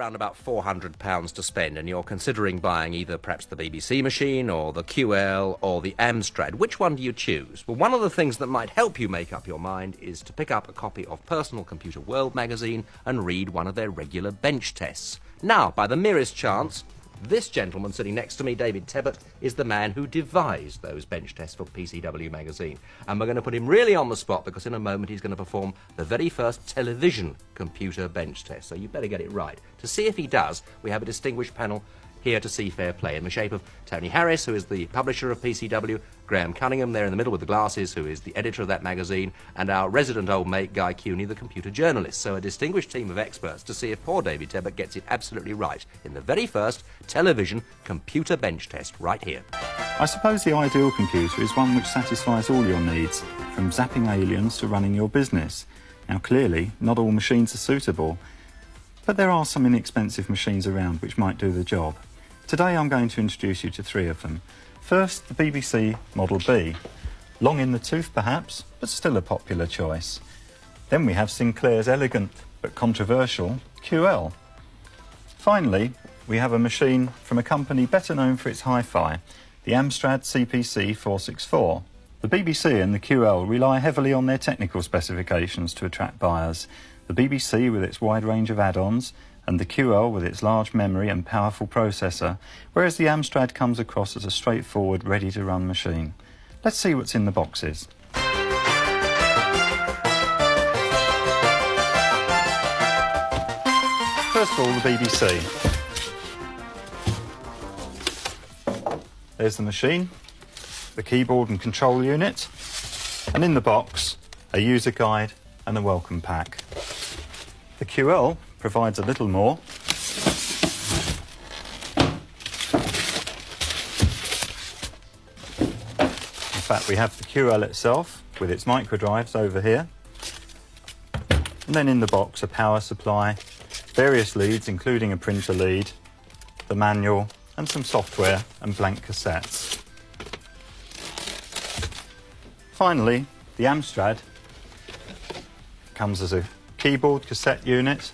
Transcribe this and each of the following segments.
around about £400 to spend and you're considering buying either perhaps the BBC machine or the QL or the Amstrad, which one do you choose? Well, one of the things that might help you make up your mind is to pick up a copy of Personal Computer World magazine and read one of their regular bench tests. Now, by the merest chance, this gentleman sitting next to me, David Tebbutt, is the man who devised those bench tests for PCW magazine. And we're going to put him really on the spot because in a moment he's going to perform the very first television computer bench test. So you better get it right. To see if he does, we have a distinguished panel here to see fair play in the shape of Tony Harris, who is the publisher of PCW, Graham Cunningham there in the middle with the glasses, who is the editor of that magazine, and our resident old mate, Guy Cuny, the computer journalist. So a distinguished team of experts to see if poor David Tebbutt gets it absolutely right in the very first television computer bench test right here. I suppose the ideal computer is one which satisfies all your needs, from zapping aliens to running your business. Now clearly, not all machines are suitable, but there are some inexpensive machines around which might do the job. Today I'm going to introduce you to three of them. First, the BBC Model B. Long in the tooth perhaps, but still a popular choice. Then we have Sinclair's elegant but controversial QL. Finally, we have a machine from a company better known for its hi-fi, the Amstrad CPC 464. The BBC and the QL rely heavily on their technical specifications to attract buyers. The BBC with its wide range of add-ons, and the QL with its large memory and powerful processor, whereas the Amstrad comes across as a straightforward, ready-to-run machine. Let's see what's in the boxes. First of all, the BBC. There's the machine, the keyboard and control unit, and in the box, a user guide and a welcome pack. The QL provides a little more. In fact, we have the QL itself with its micro drives over here. And then in the box, a power supply, various leads, including a printer lead, the manual, and some software and blank cassettes. Finally, the Amstrad comes as a keyboard cassette unit,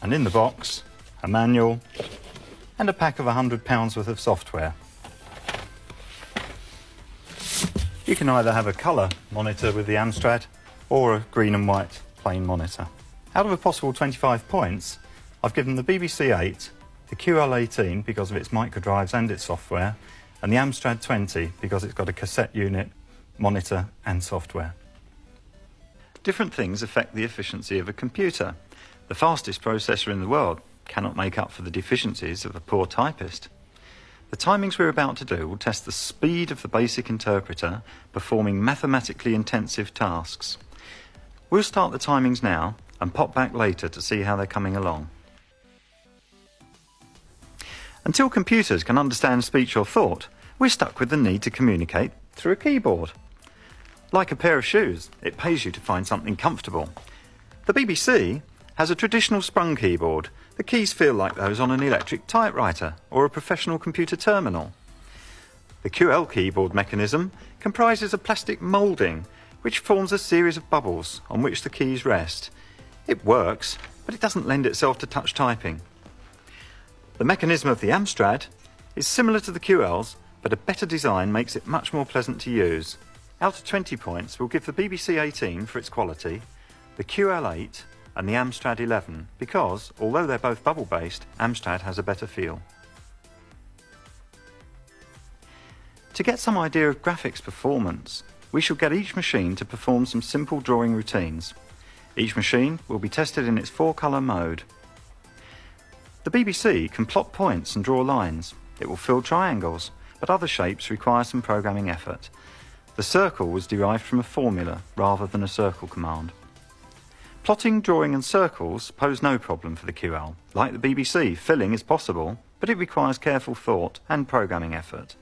and in the box, a manual and a pack of £100 worth of software. You can either have a colour monitor with the Amstrad or a green and white plain monitor. Out of a possible 25 points, I've given the BBC 8, the QL 18 because of its microdrives and its software, and the Amstrad 20 because it's got a cassette unit, monitor and software. Different things affect the efficiency of a computer. The fastest processor in the world cannot make up for the deficiencies of a poor typist. The timings we're about to do will test the speed of the basic interpreter performing mathematically intensive tasks. We'll start the timings now and pop back later to see how they're coming along. Until computers can understand speech or thought, we're stuck with the need to communicate through a keyboard. Like a pair of shoes, it pays you to find something comfortable. The BBC has a traditional sprung keyboard. The keys feel like those on an electric typewriter or a professional computer terminal. The QL keyboard mechanism comprises a plastic moulding which forms a series of bubbles on which the keys rest. It works, but it doesn't lend itself to touch typing. The mechanism of the Amstrad is similar to the QL's, but a better design makes it much more pleasant to use. Out of 20 points, we'll give the BBC 18 for its quality, the QL 8 and the Amstrad 11 because, although they're both bubble-based, Amstrad has a better feel. To get some idea of graphics performance, we shall get each machine to perform some simple drawing routines. Each machine will be tested in its 4-colour mode. The BBC can plot points and draw lines. It will fill triangles, but other shapes require some programming effort. The circle was derived from a formula rather than a circle command. Plotting, drawing and circles pose no problem for the QL. Like the BBC, filling is possible, but it requires careful thought and programming effort.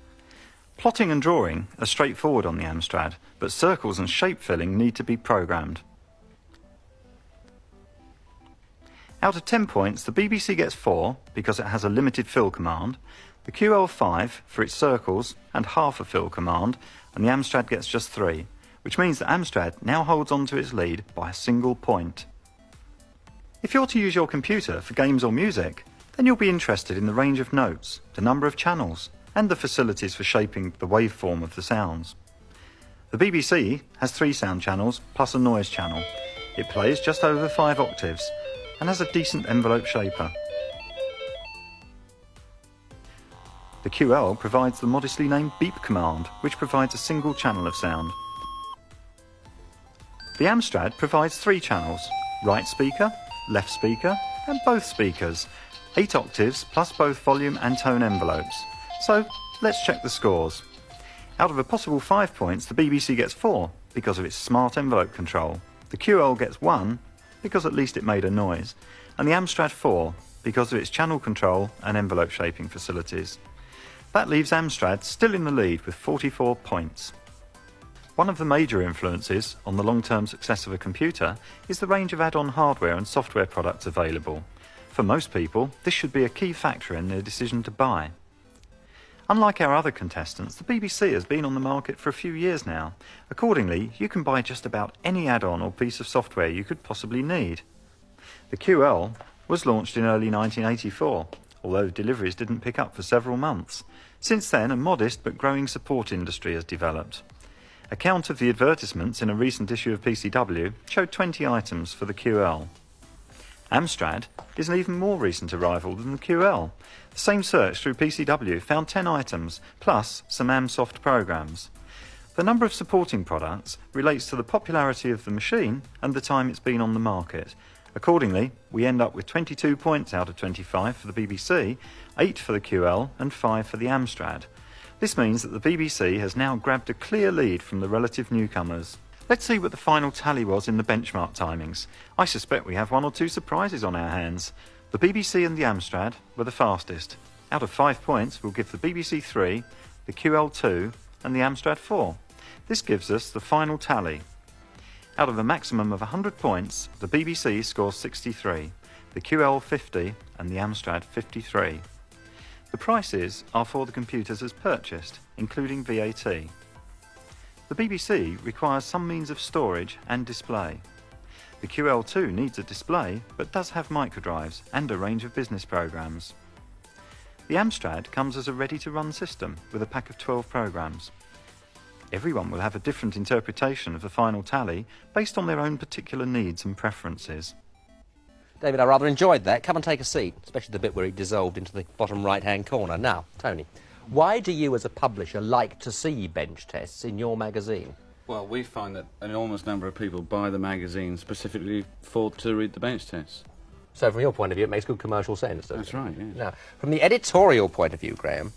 Plotting and drawing are straightforward on the Amstrad, but circles and shape filling need to be programmed. Out of 10 points, the BBC gets 4 because it has a limited fill command, the QL 5 for its circles and half a fill command, and the Amstrad gets just 3, which means that Amstrad now holds on to its lead by a single point. If you're to use your computer for games or music, then you'll be interested in the range of notes, the number of channels, and the facilities for shaping the waveform of the sounds. The BBC has 3 sound channels plus a noise channel. It plays just over 5 octaves and has a decent envelope shaper. The QL provides the modestly named beep command, which provides a single channel of sound. The Amstrad provides 3 channels, right speaker, left speaker, and both speakers, 8 octaves plus both volume and tone envelopes. So let's check the scores. Out of a possible 5 points, the BBC gets 4 because of its smart envelope control. The QL gets 1 because at least it made a noise, and the Amstrad 4 because of its channel control and envelope shaping facilities. That leaves Amstrad still in the lead with 44 points. One of the major influences on the long-term success of a computer is the range of add-on hardware and software products available. For most people, this should be a key factor in their decision to buy. Unlike our other contestants, the BBC has been on the market for a few years now. Accordingly, you can buy just about any add-on or piece of software you could possibly need. The QL was launched in early 1984, although deliveries didn't pick up for several months. Since then, a modest but growing support industry has developed. A count of the advertisements in a recent issue of PCW showed 20 items for the QL. Amstrad is an even more recent arrival than the QL. The same search through PCW found 10 items, plus some Amsoft programs. The number of supporting products relates to the popularity of the machine and the time it's been on the market. Accordingly, we end up with 22 points out of 25 for the BBC, 8 for the QL and 5 for the Amstrad. This means that the BBC has now grabbed a clear lead from the relative newcomers. Let's see what the final tally was in the benchmark timings. I suspect we have 1 or 2 surprises on our hands. The BBC and the Amstrad were the fastest. Out of 5 points, we'll give the BBC 3, the QL 2 and the Amstrad 4. This gives us the final tally. Out of a maximum of 100 points, the BBC scores 63, the QL 50 and the Amstrad 53. The prices are for the computers as purchased, including VAT. The BBC requires some means of storage and display. The QL2 needs a display but does have microdrives and a range of business programs. The Amstrad comes as a ready-to-run system with a pack of 12 programs. Everyone will have a different interpretation of the final tally based on their own particular needs and preferences. David, I rather enjoyed that. Come and take a seat, especially the bit where it dissolved into the bottom right-hand corner. Now, Tony, why do you as a publisher like to see bench tests in your magazine? Well, we find that an enormous number of people buy the magazine specifically to read the bench tests. So from your point of view, it makes good commercial sense, doesn't it? That's right, yes. Now, from the editorial point of view, Graham,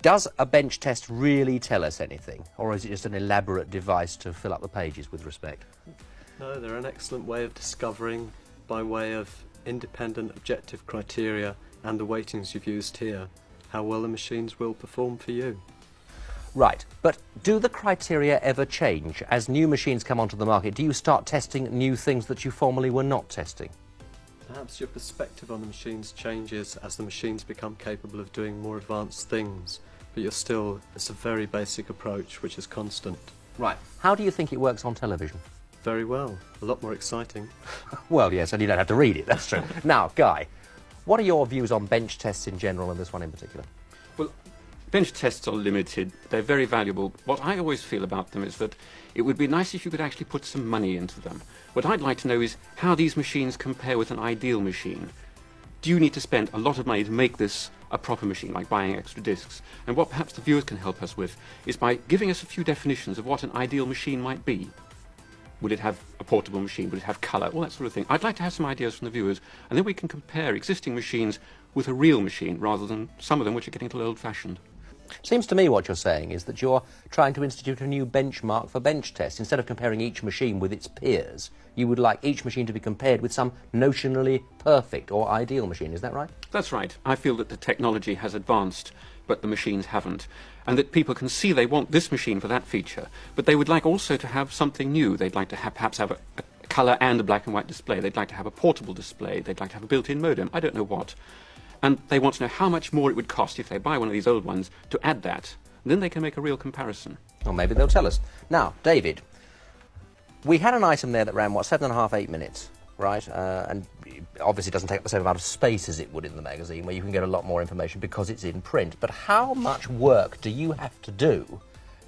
does a bench test really tell us anything? Or is it just an elaborate device to fill up the pages with respect? No, they're an excellent way of discovering, by way of independent objective criteria and the weightings you've used here, how well the machines will perform for you. Right, but do the criteria ever change? As new machines come onto the market, do you start testing new things that you formerly were not testing? Perhaps your perspective on the machines changes as the machines become capable of doing more advanced things, but it's a very basic approach which is constant. Right. How do you think it works on television? Very well. A lot more exciting. Well, yes, and you don't have to read it, that's true. Now, Guy, what are your views on bench tests in general and this one in particular? Well, bench tests are limited. They're very valuable. What I always feel about them is that it would be nice if you could actually put some money into them. What I'd like to know is how these machines compare with an ideal machine. Do you need to spend a lot of money to make this a proper machine, like buying extra discs? And what perhaps the viewers can help us with is by giving us a few definitions of what an ideal machine might be. Would it have a portable machine? Would it have colour? All that sort of thing. I'd like to have some ideas from the viewers, and then we can compare existing machines with a real machine rather than some of them which are getting a little old-fashioned. Seems to me what you're saying is that you're trying to institute a new benchmark for bench tests. Instead of comparing each machine with its peers, you would like each machine to be compared with some notionally perfect or ideal machine. Is that right? That's right. I feel that the technology has advanced, but the machines haven't. And that people can see they want this machine for that feature, but they would like also to have something new. They'd like to perhaps have a colour and a black and white display. They'd like to have a portable display. They'd like to have a built-in modem. I don't know what. And they want to know how much more it would cost if they buy one of these old ones to add that. And then they can make a real comparison. Or maybe they'll tell us. Now, David, we had an item there that ran, 7.5, 8 minutes. right? And obviously it doesn't take up the same amount of space as it would in the magazine, where you can get a lot more information because it's in print. But how much work do you have to do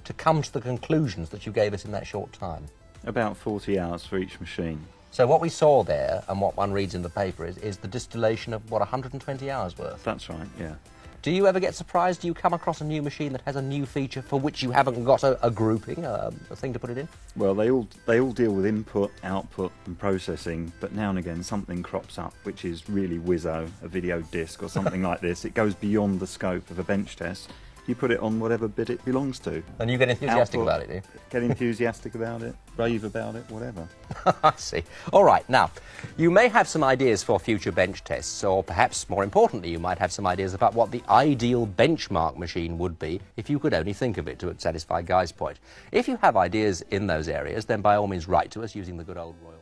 to come to the conclusions that you gave us in that short time? About 40 hours for each machine. So what we saw there, and what one reads in the paper, is the distillation of, what, 120 hours worth? That's right, yeah. Do you ever get surprised? Do you come across a new machine that has a new feature for which you haven't got a grouping, a thing to put it in? Well, they all deal with input, output and processing, but now and again something crops up which is really whizzo, a video disc or something like this. It goes beyond the scope of a bench test. You put it on whatever bit it belongs to. And you get enthusiastic Output, about it, do you? Get enthusiastic about it, rave about it, whatever. I see. All right, now, you may have some ideas for future bench tests, or perhaps more importantly, you might have some ideas about what the ideal benchmark machine would be if you could only think of it to satisfy Guy's point. If you have ideas in those areas, then by all means write to us using the good old Royal